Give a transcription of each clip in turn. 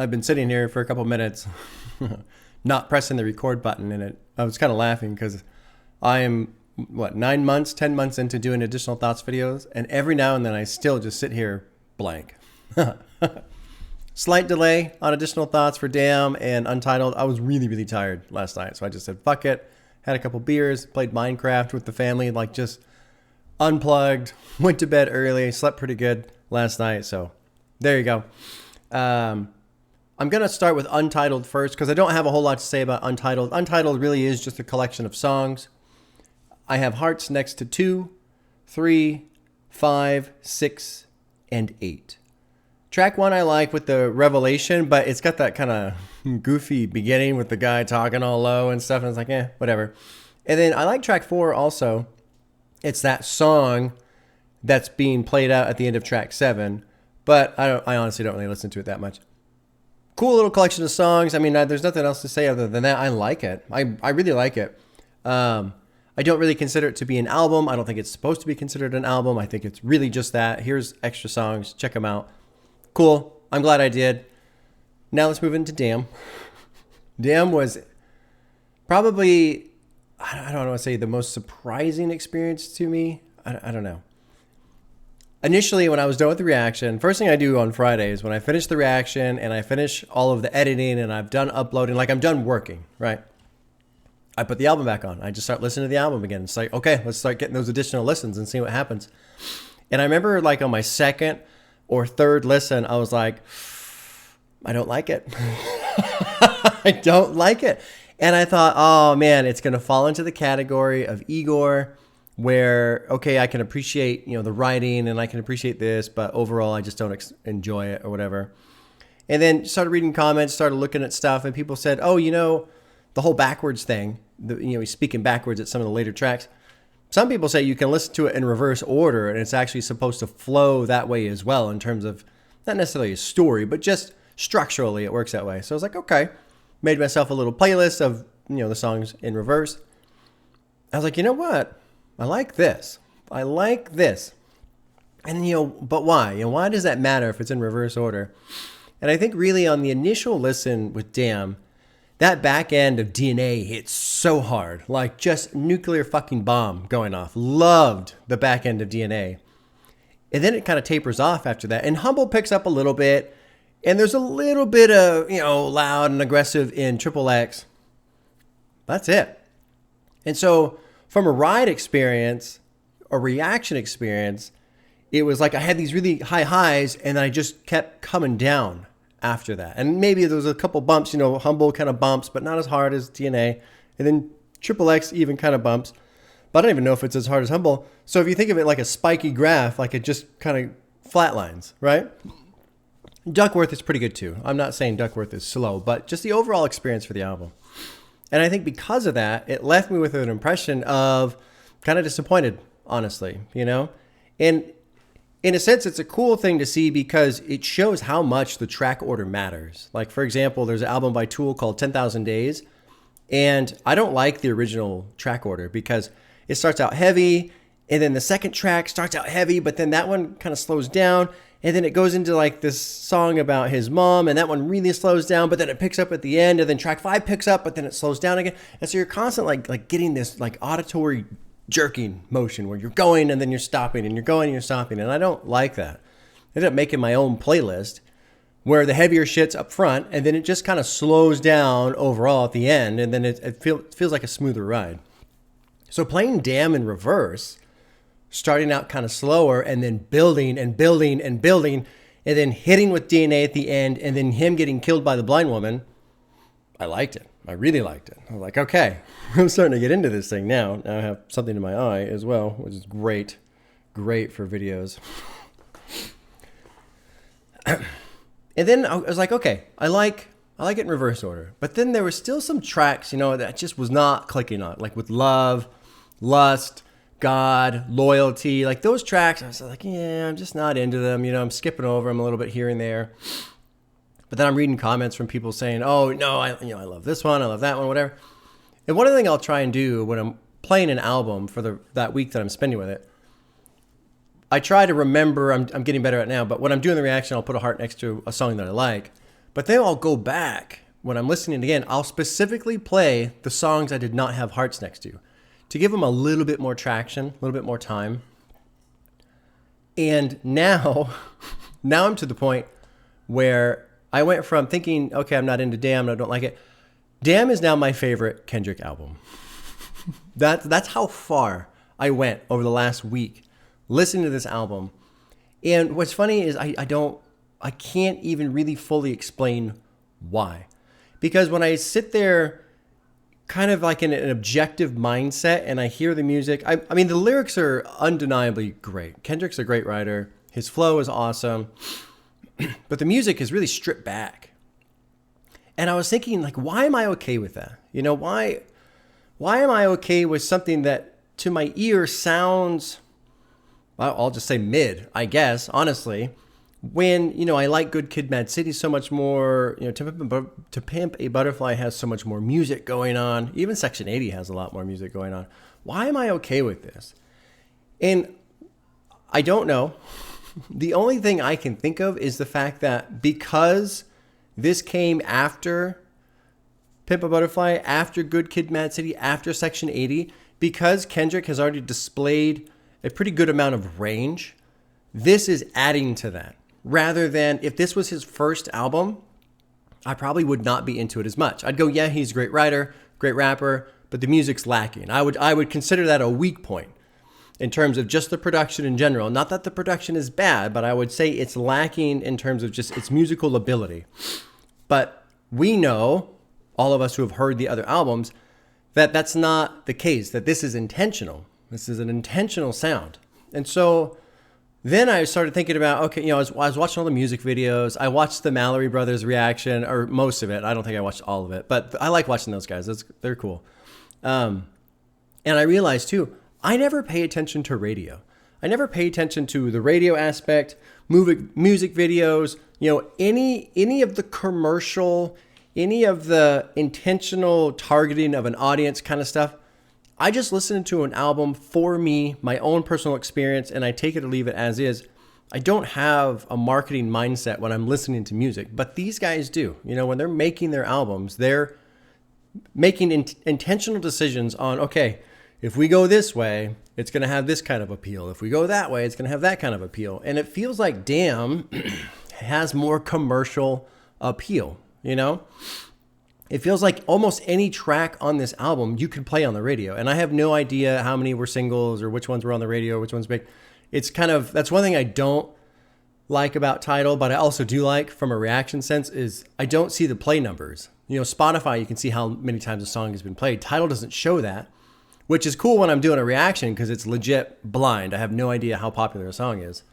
I've been sitting here for a couple minutes, not pressing the record button, and I was kind of laughing because I am, 9 months, 10 months into doing additional thoughts videos, and every now and then I still just sit here blank. Slight delay on additional thoughts for Damn and Untitled. I was really, really tired last night, so I just said, fuck it. Had a couple beers, played Minecraft with the family, like just unplugged, went to bed early, slept pretty good last night, so there you go. I'm going to start with Untitled first because I don't have a whole lot to say about Untitled. Untitled really is just a collection of songs. I have hearts next to 2, 3, 5, 6, and 8. Track 1 I like with the revelation, but it's got that kind of goofy beginning with the guy talking all low and stuff, and it's like, whatever. And then I like track 4 also. It's that song that's being played out at the end of track 7, but I honestly don't really listen to it that much. Cool little collection of songs. I mean, there's nothing else to say other than that. I like it. I really like it. I don't really consider it to be an album. I don't think it's supposed to be considered an album. I think it's really just that. Here's extra songs. Check them out. Cool. I'm glad I did. Now let's move into Damn. Damn was probably, I don't want to say the most surprising experience to me. I don't know. Initially, when I was done with the reaction, first thing I do on Fridays, when I finish the reaction and I finish all of the editing and I've done uploading, like I'm done working, right? I put the album back on. I just start listening to the album again. It's like, okay, let's start getting those additional listens and see what happens. And I remember like on my second or third listen, I was like, I don't like it. I don't like it. And I thought, oh man, it's going to fall into the category of Igor where, okay, I can appreciate, the writing and I can appreciate this, but overall I just don't enjoy it or whatever. And then started reading comments, started looking at stuff, and people said, oh, the whole backwards thing, he's speaking backwards at some of the later tracks. Some people say you can listen to it in reverse order and it's actually supposed to flow that way as well in terms of not necessarily a story, but just structurally it works that way. So I was like, okay, made myself a little playlist of, the songs in reverse. I was like, you know what? I like this. I like this. And, but why? Why does that matter if it's in reverse order? And I think really on the initial listen with Damn, that back end of DNA hits so hard, like just nuclear fucking bomb going off. Loved the back end of DNA. And then it kind of tapers off after that. And Humble picks up a little bit. And there's a little bit of, loud and aggressive in Triple X. That's it. And so from a ride experience, a reaction experience, it was like I had these really high highs and I just kept coming down after that. And maybe there was a couple bumps, Humble kind of bumps, but not as hard as DNA. And then Triple X even kind of bumps. But I don't even know if it's as hard as Humble. So if you think of it like a spiky graph, like it just kind of flatlines, right? Duckworth is pretty good too. I'm not saying Duckworth is slow, but just the overall experience for the album. And I think because of that, it left me with an impression of kind of disappointed, honestly, And in a sense, it's a cool thing to see because it shows how much the track order matters. Like, for example, there's an album by Tool called 10,000 Days. And I don't like the original track order because it starts out heavy. And then the second track starts out heavy, but then that one kind of slows down. And then it goes into like this song about his mom, and that one really slows down, but then it picks up at the end, and then track 5 picks up, but then it slows down again. And so you're constantly like getting this like auditory jerking motion where you're going and then you're stopping and you're going and you're stopping. And I don't like that. I ended up making my own playlist where the heavier shit's up front, and then it just kind of slows down overall at the end, and then it feels like a smoother ride. So playing Damn in reverse, starting out kind of slower and then building and building and building and then hitting with DNA at the end and then him getting killed by the blind woman, I liked it. I really liked it. I was like, okay, I'm starting to get into this thing now. Now I have something in my eye as well, which is great. Great for videos. And then I was like, okay, I like it in reverse order. But then there were still some tracks, that just was not clicking on, like with Love, Lust, God, Loyalty, like those tracks, I was like, yeah, I'm just not into them. I'm skipping over them a little bit here and there. But then I'm reading comments from people saying, oh, no, I love this one, I love that one, whatever. And one thing I'll try and do when I'm playing an album for that week that I'm spending with it, I try to remember, I'm getting better at it now, but when I'm doing the reaction, I'll put a heart next to a song that I like. But then I'll go back when I'm listening again. I'll specifically play the songs I did not have hearts next to give them a little bit more traction, a little bit more time. And now I'm to the point where I went from thinking, okay, I'm not into Damn, I don't like it. Damn is now my favorite Kendrick album. That's how far I went over the last week listening to this album. And what's funny is I can't even really fully explain why. Because when I sit there kind of like in an objective mindset and I hear the music, I mean, the lyrics are undeniably great. Kendrick's a great writer. His flow is awesome. But the music is really stripped back. And I was thinking, like, why am I okay with that? You know, why am I okay with something that to my ear sounds, well, I'll just say mid, I guess, honestly, when, you know, I like Good Kid, Mad City so much more, you know, To Pimp a Butterfly has so much more music going on. Even Section 80 has a lot more music going on. Why am I okay with this? And I don't know. The only thing I can think of is the fact that because this came after Pimp a Butterfly, after Good Kid, Mad City, after Section 80, because Kendrick has already displayed a pretty good amount of range, this is adding to that. Rather than if this was his first album, I probably would not be into it as much. I'd go, yeah, he's a great writer, great rapper, but the music's lacking. I would consider that a weak point in terms of just the production in general. Not that the production is bad, but I would say it's lacking in terms of just its musical ability. But we know, all of us who have heard the other albums, that that's not the case, that this is intentional. This is an intentional sound. And so then I started thinking about, okay, you know, I was watching all the music videos. I watched the Mallory Brothers reaction, or most of it. I don't think I watched all of it, but I like watching those guys. They're cool. And I realized too, I never pay attention to radio. I never pay attention to the radio aspect, music videos, you know, any of the commercial, any of the intentional targeting of an audience kind of stuff. I just listen to an album for me, my own personal experience, and I take it or leave it as is. I don't have a marketing mindset when I'm listening to music, but these guys do. You know, when they're making their albums, they're making intentional decisions on, okay, if we go this way, it's going to have this kind of appeal. If we go that way, it's going to have that kind of appeal. And it feels like Damn has more commercial appeal, you know? It feels like almost any track on this album you can play on the radio. And I have no idea how many were singles or which ones were on the radio, or which one's big. It's kind of, that's one thing I don't like about Tidal, but I also do like from a reaction sense is I don't see the play numbers. You know, Spotify, you can see how many times a song has been played. Tidal doesn't show that, which is cool when I'm doing a reaction because it's legit blind. I have no idea how popular a song is.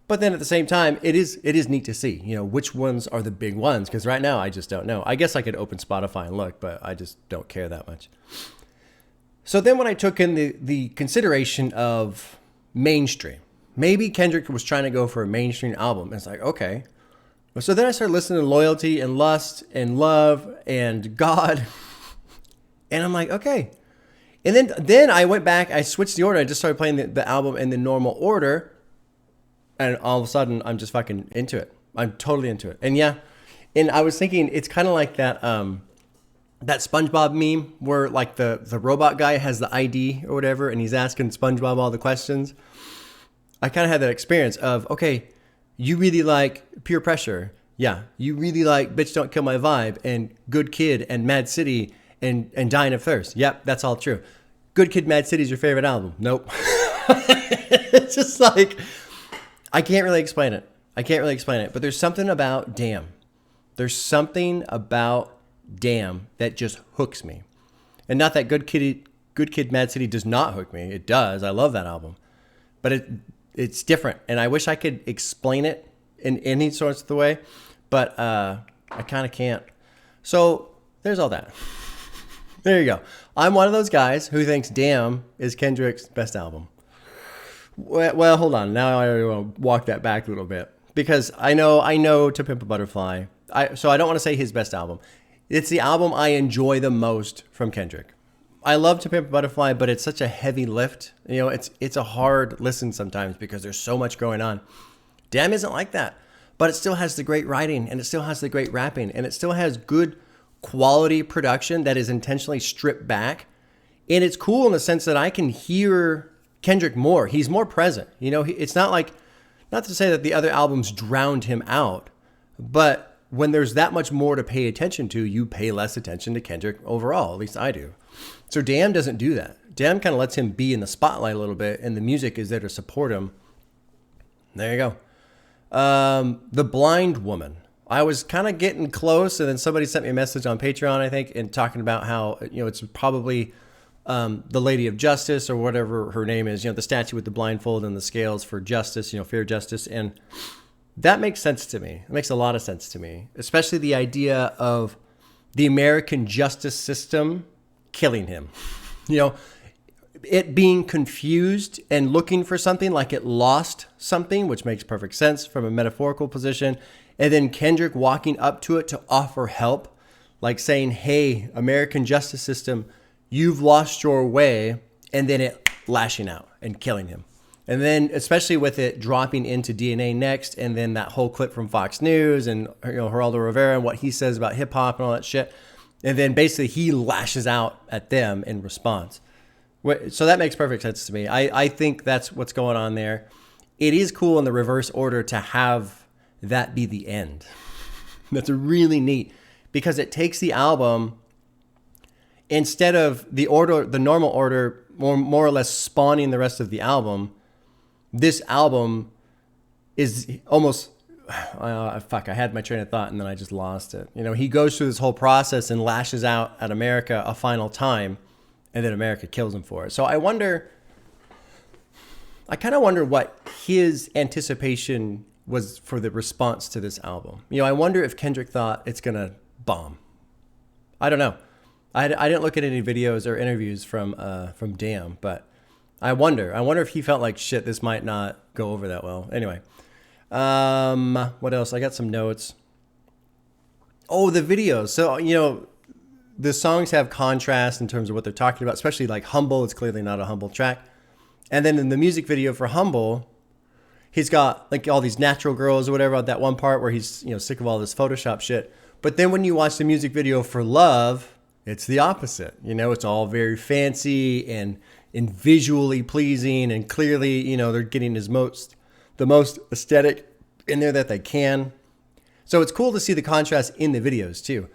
But then at the same time, it is neat to see, you know, which ones are the big ones. Because right now, I just don't know. I guess I could open Spotify and look, but I just don't care that much. So then when I took in the consideration of mainstream, maybe Kendrick was trying to go for a mainstream album. It's like, okay. So then I started listening to Loyalty and Lust and Love and God. And I'm like, okay. And then I went back, I switched the order. I just started playing the album in the normal order. And all of a sudden, I'm just fucking into it. I'm totally into it. And yeah, and I was thinking, it's kind of like that that SpongeBob meme where like the robot guy has the ID or whatever, and he's asking SpongeBob all the questions. I kind of had that experience of, okay, you really like Peer Pressure. Yeah. You really like Bitch Don't Kill My Vibe and Good Kid and Mad City and Dying of Thirst. Yep, that's all true. Good Kid, Mad City is your favorite album. Nope. It's just like, I can't really explain it. But there's something about Damn. There's something about Damn that just hooks me. And not that Good Kid, Mad City does not hook me. It does. I love that album. But it's different. And I wish I could explain it in any sorts of the way. But I kind of can't. So there's all that. There you go. I'm one of those guys who thinks Damn is Kendrick's best album. Well, hold on. Now I want to walk that back a little bit because I know To Pimp a Butterfly. So I don't want to say his best album. It's the album I enjoy the most from Kendrick. I love To Pimp a Butterfly, but it's such a heavy lift. You know, it's a hard listen sometimes because there's so much going on. Damn isn't like that. but it still has the great writing, and it still has the great rapping, and it still has good quality production that is intentionally stripped back. And it's cool in the sense that I can hear Kendrick more. He's more present. You know, it's not like, not to say that the other albums drowned him out, but when there's that much more to pay attention to, you pay less attention to Kendrick overall. At least I do. So Damn doesn't do that. Damn kind of lets him be in the spotlight a little bit, and the music is there to support him. There you go. The Blind Woman. I was kind of getting close, and then somebody sent me a message on Patreon, I think, and talking about how, you know, it's probably the Lady of Justice or whatever her name is, you know, the statue with the blindfold and the scales for justice, you know, fair justice. And that makes sense to me. It makes a lot of sense to me, especially the idea of the American justice system killing him. You know, it being confused and looking for something, like it lost something, which makes perfect sense from a metaphorical position. And then Kendrick walking up to it to offer help, like saying, hey, American justice system, you've lost your way. And then it lashing out and killing him. And then especially with it dropping into DNA next, and then that whole clip from Fox News and, you know, Geraldo Rivera and what he says about hip hop and all that shit. And then basically he lashes out at them in response. So that makes perfect sense to me. I think that's what's going on there. It is cool in the reverse order to have that be the end. That's really neat because it takes the album, instead of the order, the normal order, more or less spawning the rest of the album. This album is almost, I had my train of thought and then I just lost it. You know, he goes through this whole process and lashes out at America a final time, and then America kills him for it. So I kind of wonder what his anticipation was for the response to this album. You know, I wonder if Kendrick thought it's going to bomb. I don't know. I didn't look at any videos or interviews from Damn, but I wonder if he felt like, shit, this might not go over that well. Anyway, what else? I got some notes. Oh, the videos. So, you know, the songs have contrast in terms of what they're talking about, especially like Humble. It's clearly not a Humble track. And then in the music video for Humble, he's got like all these natural girls or whatever, that one part where he's, you know, sick of all this Photoshop shit. But then when you watch the music video for Love, it's the opposite. You know, it's all very fancy and visually pleasing, and clearly, you know, they're getting the most aesthetic in there that they can. So it's cool to see the contrast in the videos too.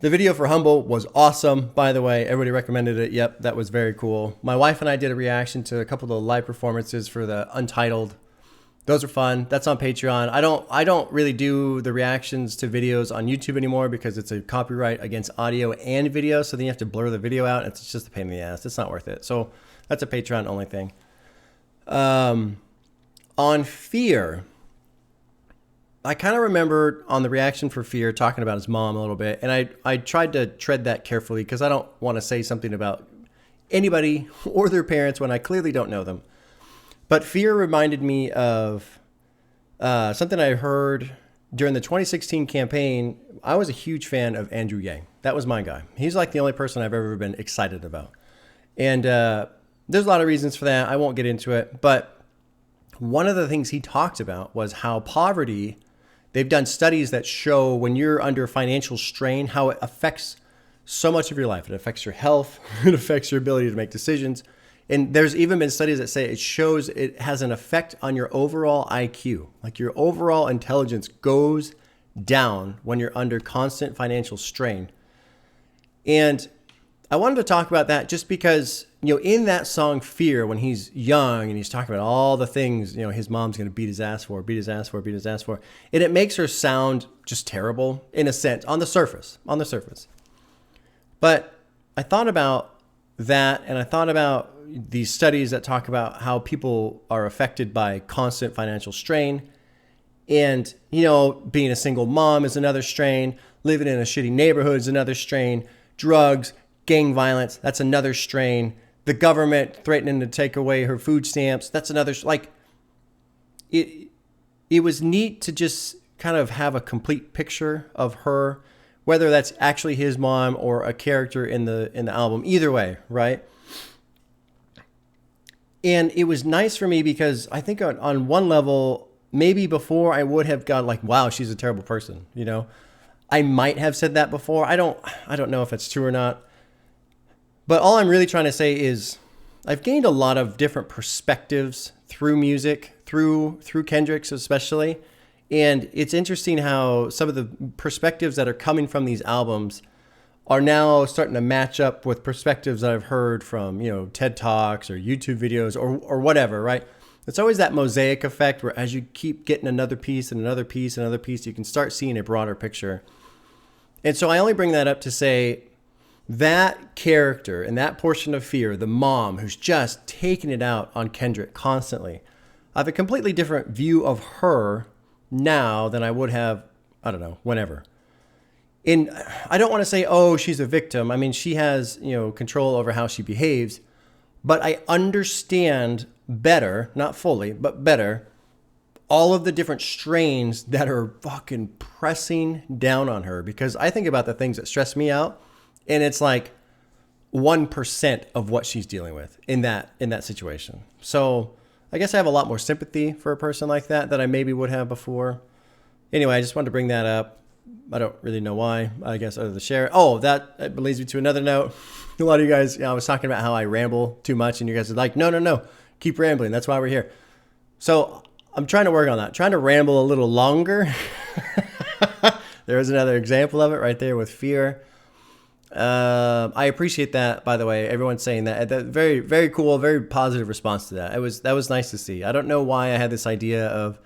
The video for Humble was awesome, by the way. Everybody recommended it. Yep, that was very cool. My wife and I did a reaction to a couple of the live performances for the Untitled. Those are fun. That's on Patreon. I don't really do the reactions to videos on YouTube anymore because it's a copyright against audio and video. So then you have to blur the video out. It's just a pain in the ass. It's not worth it. So that's a Patreon only thing. On Fear, I kind of remember on the reaction for Fear talking about his mom a little bit. And I tried to tread that carefully because I don't want to say something about anybody or their parents when I clearly don't know them. But Fear reminded me of something I heard during the 2016 campaign. I was a huge fan of Andrew Yang. That was my guy. He's like the only person I've ever been excited about. And there's a lot of reasons for that. I won't get into it. But one of the things he talked about was how poverty, they've done studies that show when you're under financial strain, how it affects so much of your life. It affects your health. It affects your ability to make decisions. And there's even been studies that say it shows it has an effect on your overall IQ. Like your overall intelligence goes down when you're under constant financial strain. And I wanted to talk about that just because, you know, in that song Fear, when he's young and he's talking about all the things, you know, his mom's going to beat his ass for, and it makes her sound just terrible in a sense, on the surface. But I thought about that, and I thought about these studies that talk about how people are affected by constant financial strain. And, you know, being a single mom is another strain. Living in a shitty neighborhood is another strain. Drugs, gang violence, that's another strain. The government threatening to take away her food stamps, that's another, like, it was neat to just kind of have a complete picture of her, whether that's actually his mom or a character in the album, either way, right? And it was nice for me because I think on one level, maybe before I would have gone like, wow, she's a terrible person. You know, I might have said that before. I don't know if it's true or not. But all I'm really trying to say is I've gained a lot of different perspectives through music, through Kendrick's especially. And it's interesting how some of the perspectives that are coming from these albums are now starting to match up with perspectives that I've heard from, you know, TED Talks or YouTube videos or whatever, right? It's always that mosaic effect where as you keep getting another piece and another piece and another piece, you can start seeing a broader picture. And so I only bring that up to say that character and that portion of Fear, the mom who's just taking it out on Kendrick constantly, I have a completely different view of her now than I would have, I don't know, whenever. And I don't want to say, oh, she's a victim. I mean, she has, you know, control over how she behaves, but I understand better, not fully, but better, all of the different strains that are fucking pressing down on her, because I think about the things that stress me out and it's like 1% of what she's dealing with in that situation. So I guess I have a lot more sympathy for a person like that I maybe would have before. Anyway, I just wanted to bring that up. I don't really know why, I guess, other than share. Oh, that leads me to another note. A lot of you guys, you know, I was talking about how I ramble too much, and you guys are like, no, keep rambling. That's why we're here. So I'm trying to work on that, trying to ramble a little longer. There was another example of it right there with Fear. I appreciate that, by the way. Everyone's saying that. Very, very cool, very positive response to that. That was nice to see. I don't know why I had this idea of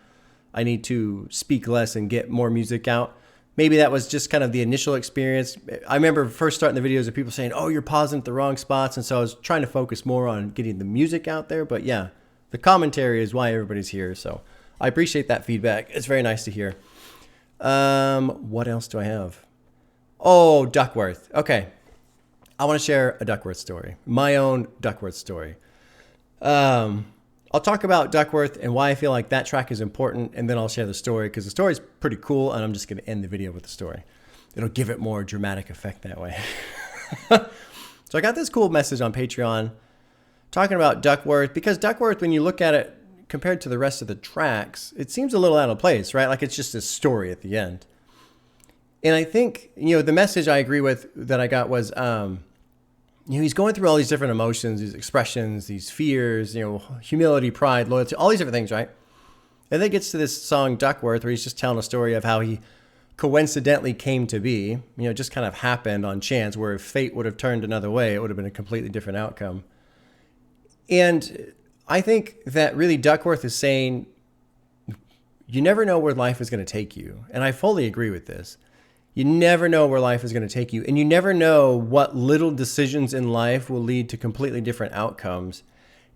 I need to speak less and get more music out. Maybe that was just kind of the initial experience. I remember first starting the videos of people saying, oh, you're pausing at the wrong spots. And so I was trying to focus more on getting the music out there. But yeah, the commentary is why everybody's here. So I appreciate that feedback. It's very nice to hear. What else do I have? Oh, Duckworth. Okay. I want to share a Duckworth story. My own Duckworth story. I'll talk about Duckworth and why I feel like that track is important, and then I'll share the story because the story is pretty cool, and I'm just going to end the video with the story. It'll give it more dramatic effect that way. So I got this cool message on Patreon talking about Duckworth, because Duckworth, when you look at it compared to the rest of the tracks, it seems a little out of place, right? Like it's just a story at the end. And I think, you know, the message I agree with that I got was, you know, he's going through all these different emotions, these expressions, these fears, you know, humility, pride, loyalty, all these different things, right? And then it gets to this song, Duckworth, where he's just telling a story of how he coincidentally came to be, you know, just kind of happened on chance, where if fate would have turned another way, it would have been a completely different outcome. And I think that really Duckworth is saying, you never know where life is going to take you. And I fully agree with this. You never know where life is going to take you. And you never know what little decisions in life will lead to completely different outcomes.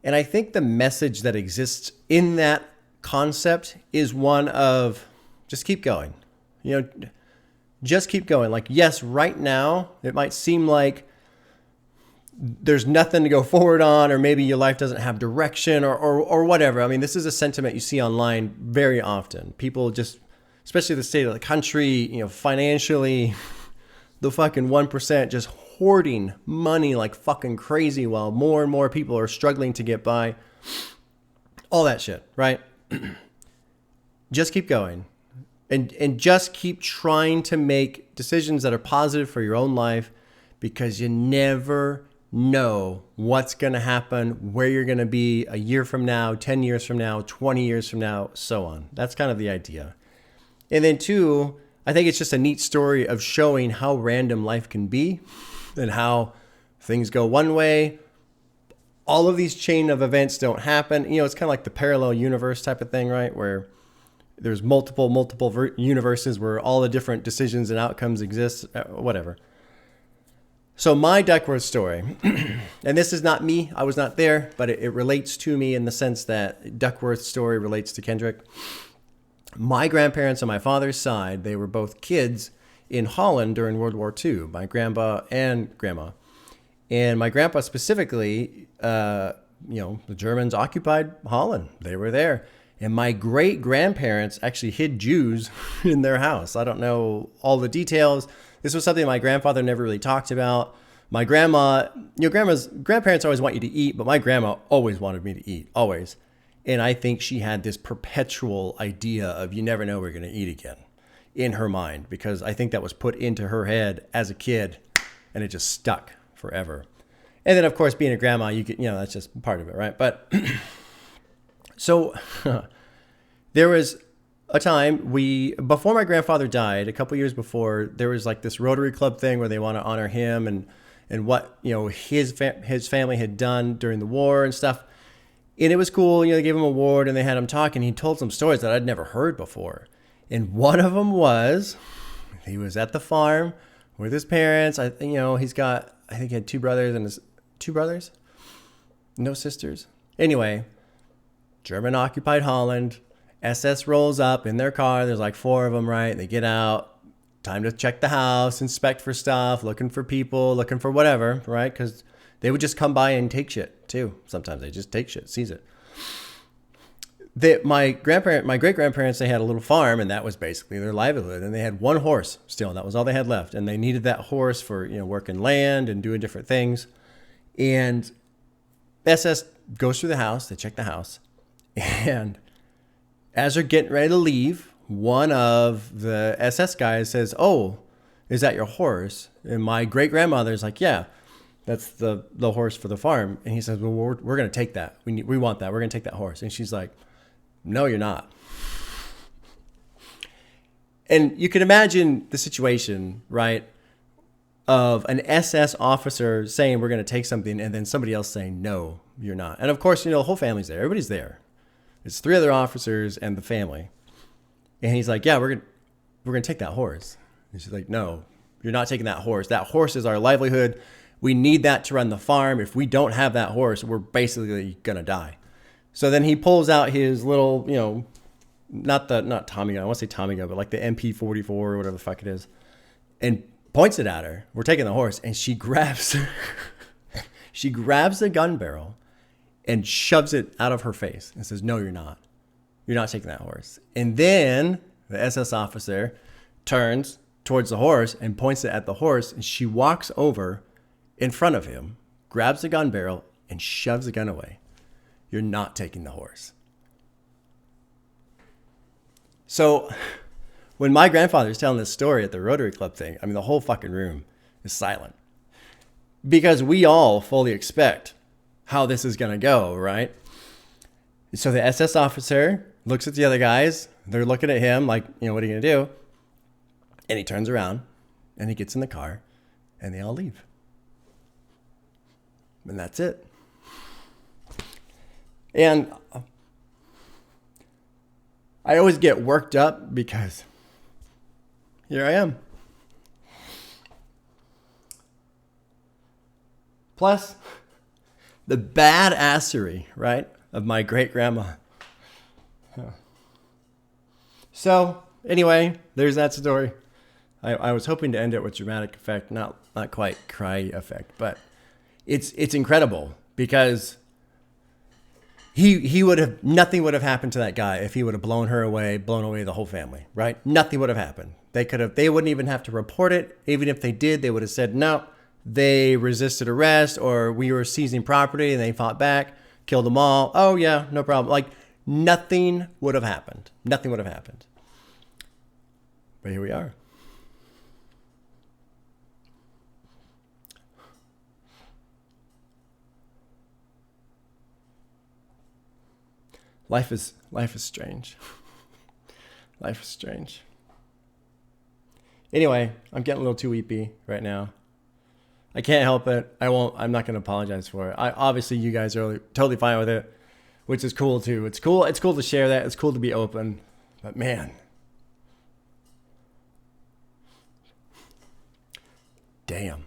And I think the message that exists in that concept is one of just keep going. You know, just keep going. Like, yes, right now, it might seem like there's nothing to go forward on, or maybe your life doesn't have direction or whatever. I mean, this is a sentiment you see online very often. People just, especially the state of the country, you know, financially, the fucking 1% just hoarding money like fucking crazy while more and more people are struggling to get by. All that shit, right? Just keep going. And just keep trying to make decisions that are positive for your own life, because you never know what's going to happen, where you're going to be a year from now, 10 years from now, 20 years from now, so on. That's kind of the idea. And then two, I think it's just a neat story of showing how random life can be and how things go one way. All of these chain of events don't happen. You know, it's kind of like the parallel universe type of thing, right? Where there's multiple universes where all the different decisions and outcomes exist, whatever. So my Duckworth story, and this is not me, I was not there, but it relates to me in the sense that Duckworth's story relates to Kendrick. My grandparents on my father's side, they were both kids in Holland during World War II, my grandpa and grandma. And my grandpa specifically, you know, the Germans occupied Holland. They were there. And my great-grandparents actually hid Jews in their house. I don't know all the details. This was something my grandfather never really talked about. My grandma, you know, grandparents always want you to eat, but my grandma always wanted me to eat, always. And I think she had this perpetual idea of you never know we're going to eat again in her mind, because I think that was put into her head as a kid and it just stuck forever. And then, of course, being a grandma, you get, that's just part of it, right? But so there was a time before my grandfather died, a couple years before, there was like this Rotary Club thing where they want to honor him and what, his family had done during the war and stuff. And it was cool. They gave him an award and they had him talk, and he told some stories that I'd never heard before. And one of them was he was at the farm with his parents. I think he had two brothers no sisters. Anyway, German occupied Holland. SS rolls up in their car. There's like 4 of them, right? They get out. Time to check the house, inspect for stuff, looking for people, looking for whatever, right? Because they would just come by and take shit too. Sometimes they just take shit, seize it. My great-grandparents, they had a little farm, and that was basically their livelihood. And they had 1 horse still. That was all they had left. And they needed that horse for, working land and doing different things. And SS goes through the house. They check the house. And as they're getting ready to leave, one of the SS guys says, "Oh, is that your horse?" And my great-grandmother's like, "Yeah, that's the horse for the farm." And he says, "Well, we're going to take that. We want that. We're going to take that horse." And she's like, "No, you're not." And you can imagine the situation, right, of an SS officer saying we're going to take something and then somebody else saying, "No, you're not." And of course, the whole family's there. Everybody's there. It's 3 other officers and the family. And he's like, "Yeah, we're going to take that horse." And she's like, "No, you're not taking that horse. That horse is our livelihood. We need that to run the farm. If we don't have that horse, we're basically going to die." So then he pulls out his little, not Tommy gun. I want to say Tommy gun, but like the MP44 or whatever the fuck it is, and points it at her. We're taking the horse. And she grabs the gun barrel and shoves it out of her face and says, "No, you're not. You're not taking that horse." And then the SS officer turns towards the horse and points it at the horse. And she walks over in front of him, grabs the gun barrel, and shoves the gun away. "You're not taking the horse." So when my grandfather's telling this story at the Rotary Club thing, the whole fucking room is silent. Because we all fully expect how this is going to go, right? So the SS officer looks at the other guys. They're looking at him like, what are you going to do? And he turns around and he gets in the car and they all leave. And that's it. And I always get worked up because here I am. Plus, the badassery, right, of my great-grandma. So, anyway, there's that story. I was hoping to end it with dramatic effect, not quite cry effect, but it's incredible because nothing would have happened to that guy if he would have blown away the whole family, right? Nothing would have happened. They wouldn't even have to report it. Even if they did, they would have said, "No, they resisted arrest," or "We were seizing property and they fought back, killed them all." "Oh yeah, no problem." Like nothing would have happened. Nothing would have happened. But here we are. Life is strange. Life is strange. Anyway, I'm getting a little too weepy right now. I can't help it. I'm not going to apologize for it. Obviously you guys are totally fine with it, which is cool too. It's cool to share that. It's cool to be open. But man, damn.